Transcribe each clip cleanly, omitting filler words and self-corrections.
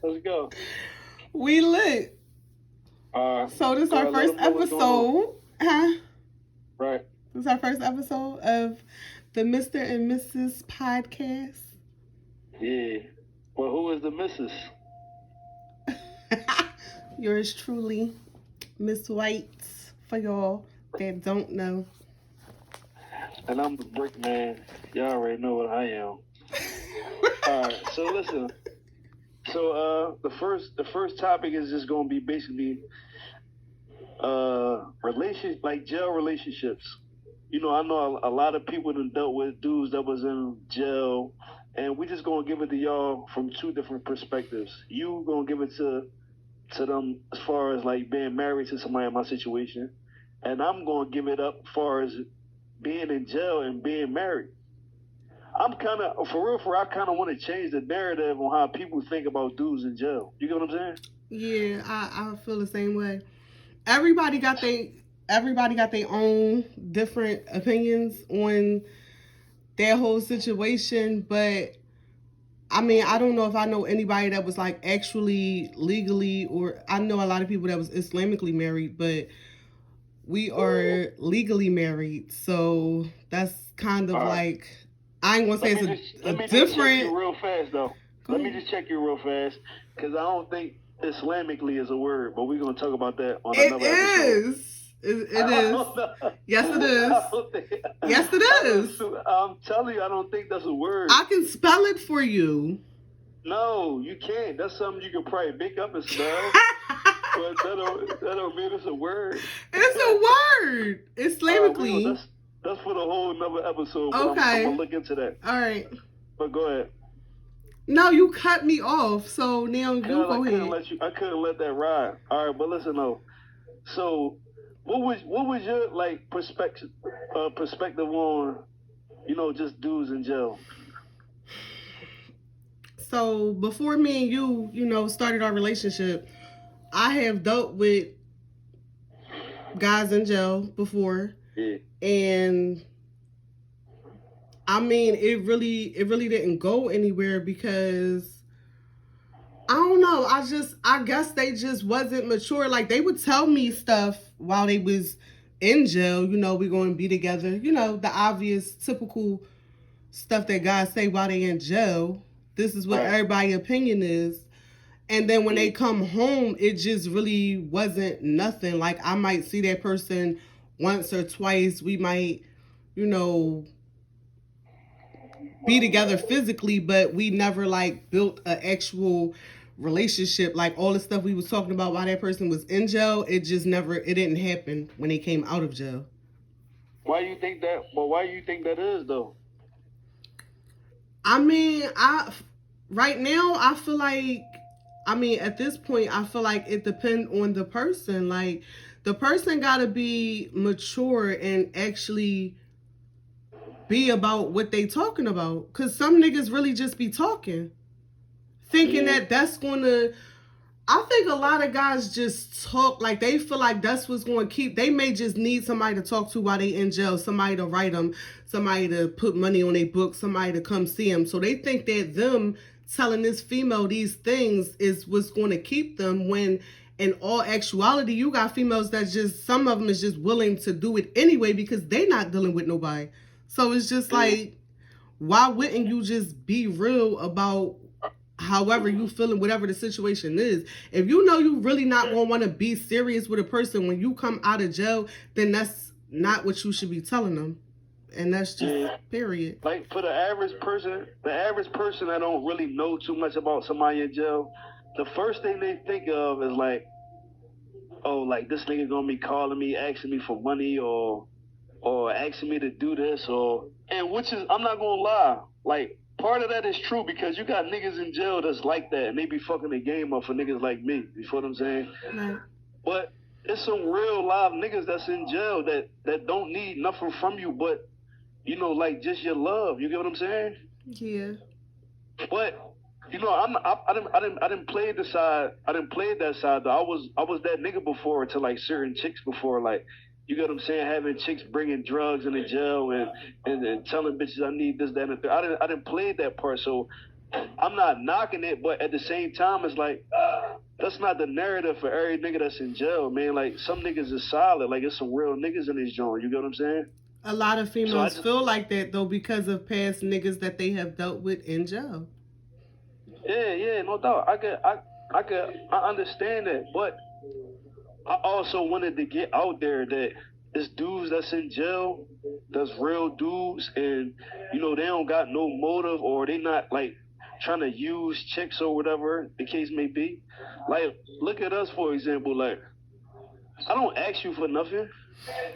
Let's go. We lit. So this is Go our ahead, let first them know what's going on. episode. Huh? Right. This is our first episode of the Mr. and Mrs. podcast. Yeah. Well, who is the missus? Yours truly, Miss White, for y'all that don't know. And I'm the brick man. Y'all already know what I am. All right. So listen. So the first topic is just gonna be basically like jail relationships. You know, I know a lot of people that dealt with dudes that was in jail, and we just gonna give it to y'all from two different perspectives. You gonna give it to them as far as like being married to somebody in my situation, and I'm gonna give it up as far as being in jail and being married. I'm kind of for real. I kind of want to change the narrative on how people think about dudes in jail. You get what I'm saying? Yeah, I feel the same way. Everybody got their own different opinions on their whole situation, but I mean, I don't know if I know anybody that was like actually legally, or I know a lot of people that was Islamically married, but we are legally married, so that's kind of All right. like, I ain't gonna say Let me it's just a let me just check different. you real fast though. Go Let me ahead. just check you real fast because I don't think Islamically is a word, but we're gonna talk about that on It another episode. is. It is. Yes, it is. I don't think, Yes, it is. I'm telling you, I don't think that's a word. I can spell it for you. No, you can't. That's something you can probably make up and spell, but that don't mean it's a word. It's a word. Islamically. That's for the whole another episode. But I'm Okay. gonna look into that. All right. But go ahead. No, you cut me off, so now you God, go ahead. I couldn't let that ride. All right, but listen though. So, what was your like perspective on just dudes in jail? So before me and you started our relationship, I have dealt with guys in jail before, Yeah. and I mean, it really didn't go anywhere because I don't know. I guess they just wasn't mature. Like, they would tell me stuff while they was in jail. We're going to be together. The obvious, typical stuff that guys say while they in jail. This is what Right. everybody's opinion is. And then when they come home, it just really wasn't nothing. Like, I might see that person once or twice. We might, you know, be together physically, but we never like built an actual relationship. Like, all the stuff we was talking about while that person was in jail, it didn't happen when they came out of jail. Why you think that? But why you think that is though? I mean, right now I feel like, at this point I feel like it depends on the person. Like, the person got to be mature and actually be about what they talking about, because some niggas really just be talking, thinking that that's gonna. I think a lot of guys just talk like they feel like that's what's going to keep. They may just need somebody to talk to while they in jail, somebody to write them, somebody to put money on their book, somebody to come see them. So they think that them telling this female these things is what's going to keep them, when in all actuality, you got females that just, some of them is just willing to do it anyway because they not dealing with nobody. So it's just like, why wouldn't you just be real about however you feeling, whatever the situation is? If you know you really not gonna want to be serious with a person when you come out of jail, then that's not what you should be telling them, and that's just period. Like, for the average person that don't really know too much about somebody in jail, the first thing they think of is like, oh, like this nigga gonna be calling me, asking me for money, or asking me to do this, and which is, I'm not gonna lie, like, part of that is true because you got niggas in jail that's like that, and they be fucking the game up for niggas like me. You feel what I'm saying? Right. But it's some real live niggas that's in jail that don't need nothing from you but, like, just your love. You get what I'm saying? Yeah. But I didn't play the side. I didn't play that side though. I was that nigga before to like certain chicks before, like, you get what I'm saying, having chicks bringing drugs in the jail and telling bitches I need this, that, and the third. I didn't play that part. So I'm not knocking it, but at the same time, it's like that's not the narrative for every nigga that's in jail, man. Like some niggas is solid, like it's some real niggas in this joint. You get what I'm saying? A lot of So I females just, feel like that though because of past niggas that they have dealt with in jail. yeah, no doubt. I understand that, but I also wanted to get out there that it's dudes that's in jail, that's real dudes, and they don't got no motive or they not like trying to use chicks or whatever the case may be. Like, look at us for example. Like, I don't ask you for nothing,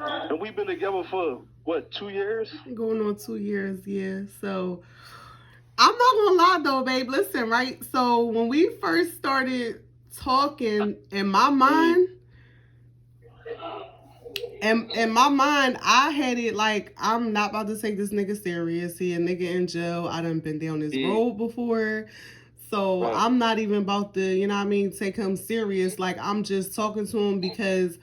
and we've been together for what 2 years. Going on 2 years, yeah. So I'm not gonna lie though, babe. Listen, right? So when we first started talking, in my mind, I had it like I'm not about to take this nigga serious. He a nigga in jail. I done been down this road before. So Right. I'm not even about to, you know what I mean, take him serious. Like I'm just talking to him because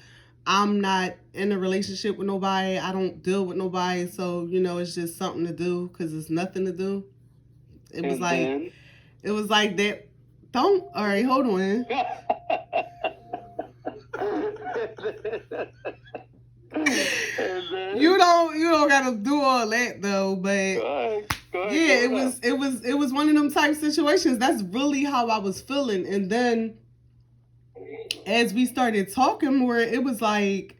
I'm not in a relationship with nobody. I don't deal with nobody. So, it's just something to do because it's nothing to do. It was And like then it was like that. Don't. All right, hold on. You don't gotta do all that though, but go ahead, yeah, it was one of them type situations. That's really how I was feeling. And then as we started talking more, it was like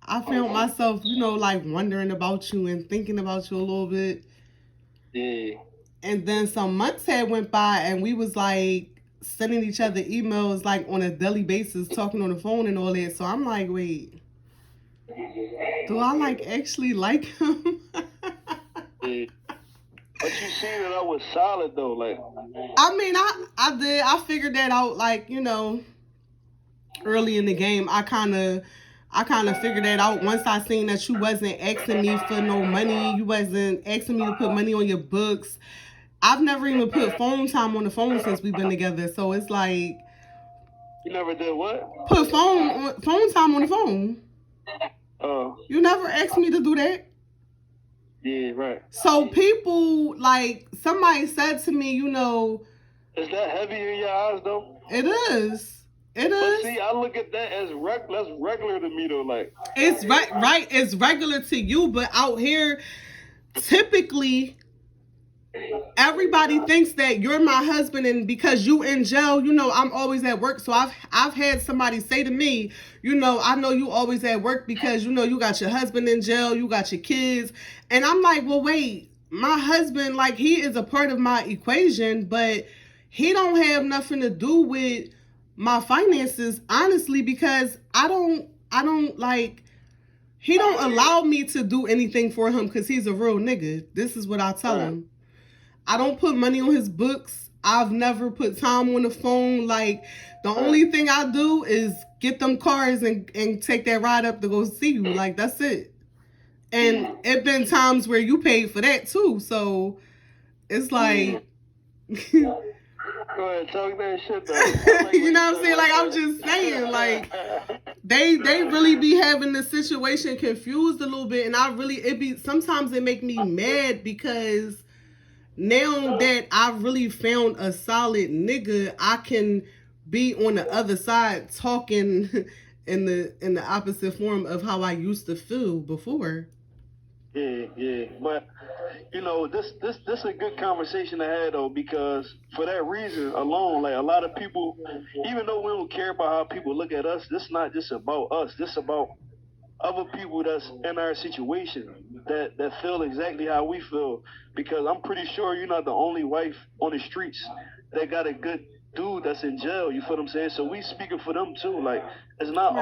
I found myself, like wondering about you and thinking about you a little bit. Yeah. And then some months had went by and we was like sending each other emails like on a daily basis, talking on the phone and all that. So I'm like, wait, do I like actually like him? Yeah. But you seen that I was solid though, like. I mean, I did. I figured that out, like early in the game. I kind of figured that out once I seen that you wasn't asking me for no money. You wasn't asking me to put money on your books. I've never even put phone time on the phone since we've been together. So it's like You never did what? put phone time on the phone. You never asked me to do that. Yeah, right. So people, like, somebody said to me, Is that heavy in your eyes though? It is. It But is. see, I look at that as that's regular to me though. Like, It's right. It's regular to you, but out here, typically, everybody thinks that you're my husband, and because you in jail, I'm always at work. So I've had somebody say to me, I know you always at work because you got your husband in jail, you got your kids, and I'm like, well, wait, my husband, like, he is a part of my equation, but he don't have nothing to do with my finances, honestly, because I don't like. He don't allow me to do anything for him because he's a real nigga. This is what I tell him. I don't put money on his books. I've never put time on the phone. Like, the only thing I do is get them cars and take that ride up to go see you. Like, that's it. And it been times where you paid for that too. So it's like go ahead, talk that shit though. Like, you know what I'm saying? Like, I'm just saying, like, they really be having the situation confused a little bit, and sometimes it make me mad because now that I really found a solid nigga, I can be on the other side talking in the opposite form of how I used to feel before. Yeah. But this a good conversation to have though, because for that reason alone, like a lot of people, even though we don't care about how people look at us, this not just about us. This about other people that's in our situation that feel exactly how we feel. Because I'm pretty sure you're not the only wife on the streets that got a good dude that's in jail. You feel what I'm saying? So we speaking for them too. Like, it's not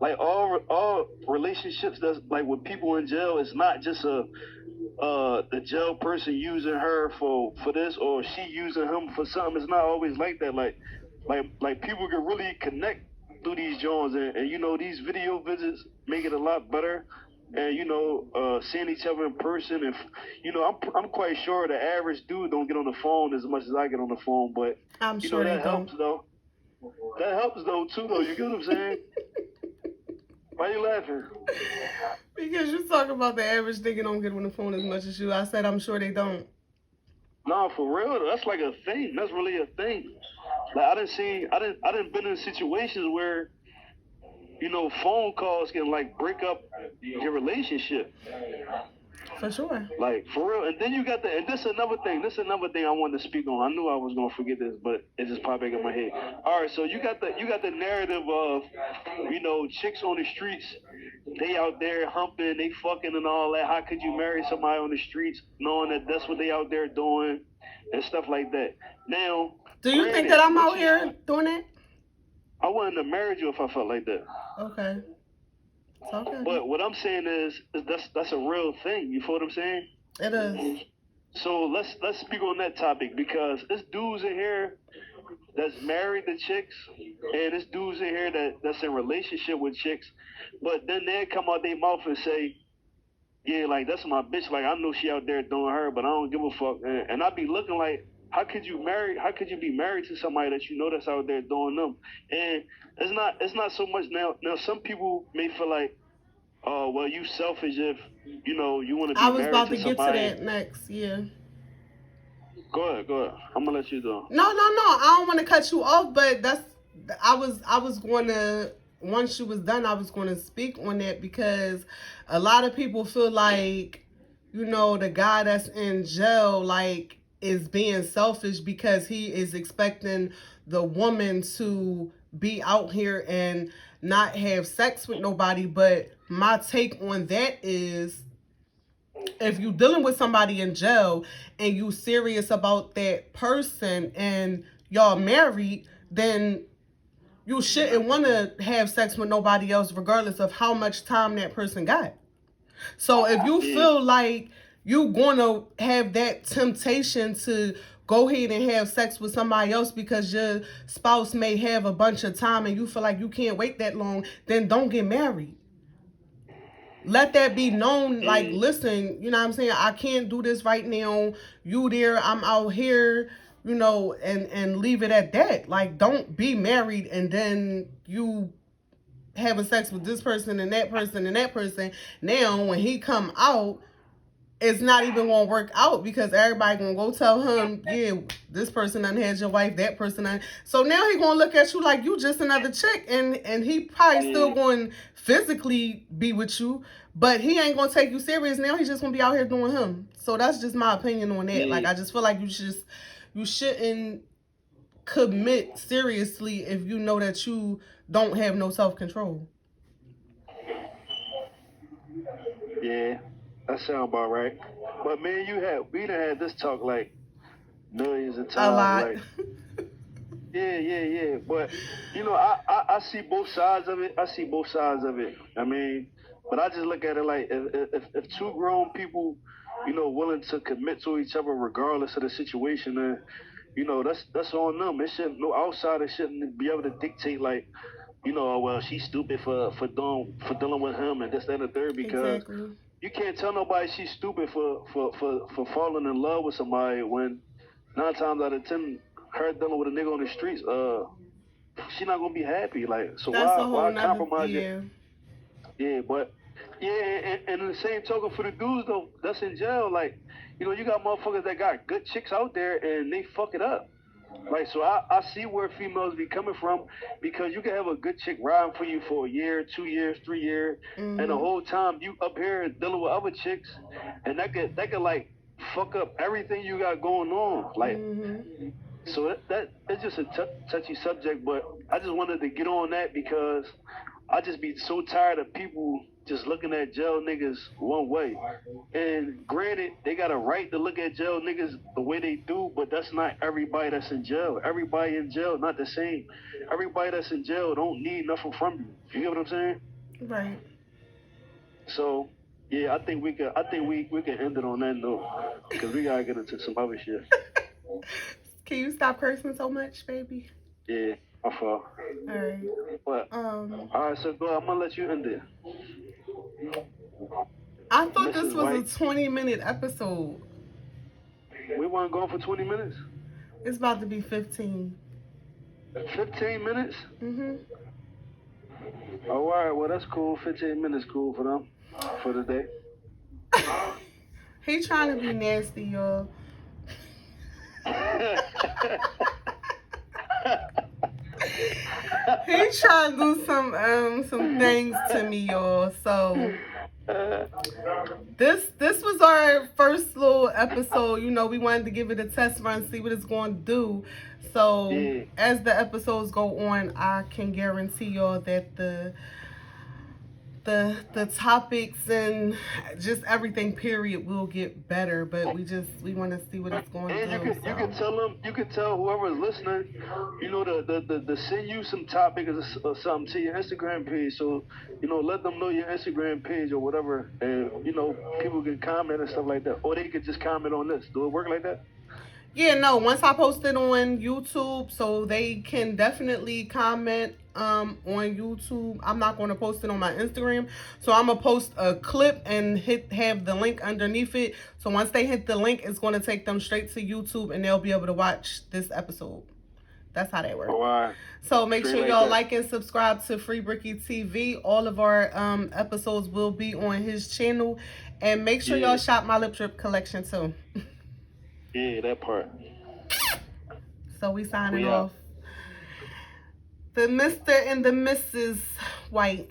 Right. all relationships that's like with people in jail. It's not just the jail person using her for this or she using him for something. It's not always like that. Like people can really connect through these joints, and these video visits make it a lot better. And seeing each other in person, and I'm quite sure the average dude don't get on the phone as much as I get on the phone, but I'm sure that they helps don't. though. That helps though too though. You get what I'm saying? Why you laughing? Because you talk about the average nigga don't get on the phone as much as you. I said I'm sure they don't. No, for real, that's like a thing. That's really a thing. Like I didn't been in situations where phone calls can like break up your relationship. For sure. Like for real. And then you got and this another thing. This another thing I wanted to speak on. I knew I was gonna forget this, but it just popped back in my head. All right, so you got the narrative of chicks on the streets. They out there humping, they fucking and all that. How could you marry somebody on the streets knowing that that's what they out there doing and stuff like that? Now, Do you think granted, that I'm out here doing that? I wouldn't have married you if I felt like that. Okay. Okay. But what I'm saying is that's a real thing. You feel what I'm saying? It is. So let's speak on that topic because there's dudes in here that's married to chicks, and there's dudes in here that's in relationship with chicks, but then they come out their mouth and say, yeah, like that's my bitch. Like I know she out there doing her, but I don't give a fuck. And I be looking like, how could you be married to somebody that you know that's out there doing them? And it's not so much now. Now some people may feel like, oh well, you selfish if you want to I be was married about to to get to somebody. that next. Yeah. Go ahead. I'm gonna let you do. No. I don't want to cut you off, but I was going to, once you was done, I was going to speak on that because a lot of people feel like, the guy that's in jail, like, is being selfish because he is expecting the woman to be out here and not have sex with nobody. But my take on that is, if you dealing with somebody in jail and you serious about that person and y'all married, then you shouldn't want to have sex with nobody else regardless of how much time that person got. So if you feel like you gonna have that temptation to go ahead and have sex with somebody else because your spouse may have a bunch of time and you feel like you can't wait that long, then don't get married. Let that be known, like, listen, you know what I'm saying? I can't do this right now. You there, I'm out here, and leave it at that. Like, don't be married and then you having sex with this person and that person and that person. Now, when he come out, it's not even gonna work out because everybody gonna go tell him, yeah, this person done had your wife, that person done. So now he gonna look at you like you just another chick, and he probably still going to physically be with you, but he ain't gonna take you serious. Now he's just gonna be out here doing him. So that's just my opinion on that. Like, I just feel like you shouldn't commit seriously if you know that you don't have no self-control. Yeah, that sound about right. But man, we done had this talk like millions of times. A lot. Like, yeah. But I see both sides of it. I mean, but I just look at it like if two grown people, willing to commit to each other regardless of the situation, then that's on them. It shouldn't no outsider shouldn't be able to dictate like, oh, well, she's stupid for dealing with him and this, that, and the third because Exactly. you can't tell nobody she's stupid for falling in love with somebody when 9 times out of 10 her dealing with a nigga on the streets, she not gonna be happy. Like, so That's a why whole nother, compromise yeah. it? Yeah, but yeah, and in the same token for the dudes though, that's in jail. Like, you got motherfuckers that got good chicks out there and they fuck it up. Like, so I see where females be coming from because you can have a good chick riding for you for a year, 2 years, 3 years, and the whole time you up here dealing with other chicks, and that could like fuck up everything you got going on. Like, so that it's just a touchy subject, but I just wanted to get on that because I just be so tired of people just looking at jail niggas one way. And granted, they got a right to look at jail niggas the way they do, but that's not everybody that's in jail. Everybody in jail not the same. Everybody that's in jail don't need nothing from you. You get what I'm saying? Right. So yeah, I think we can end it on that note because we gotta get into some other shit. Can you stop cursing so much, baby? Yeah, I fall. All right. But all right, so go. I'm gonna let you end it. I thought this Mrs. was White. a 20-minute episode. We weren't going for 20 minutes. It's about to be 15. 15 minutes? Mhm. Oh, all right. Well, that's cool. 15 minutes cool for them for the day. He trying to be nasty, y'all. He trying to do some things to me, y'all. So this was our first little episode. You know, we wanted to give it a test run, see what it's going to do. So as the episodes go on, I can guarantee y'all that the topics and just everything period will get better, but we want to see what it's going to do. And you can tell them, you can tell whoever's listening, you know, the send you some topic or something to your Instagram page. So, you know, let them know your Instagram page or whatever, and you know, people can comment and stuff like that, or they could just comment on this. Do it work like that? Yeah, no, once I post it on YouTube, so they can definitely comment on YouTube. I'm not going to post it on my Instagram. So I'm going to post a clip and have the link underneath it. So once they hit the link, it's going to take them straight to YouTube and they'll be able to watch this episode. That's how that works. Oh, all right. So make sure y'all like and subscribe to Free Bricky TV. All of our episodes will be on his channel. And make sure y'all shop my lip drip collection too. Yeah, that part. So we signing off. The Mr. and the Mrs. White.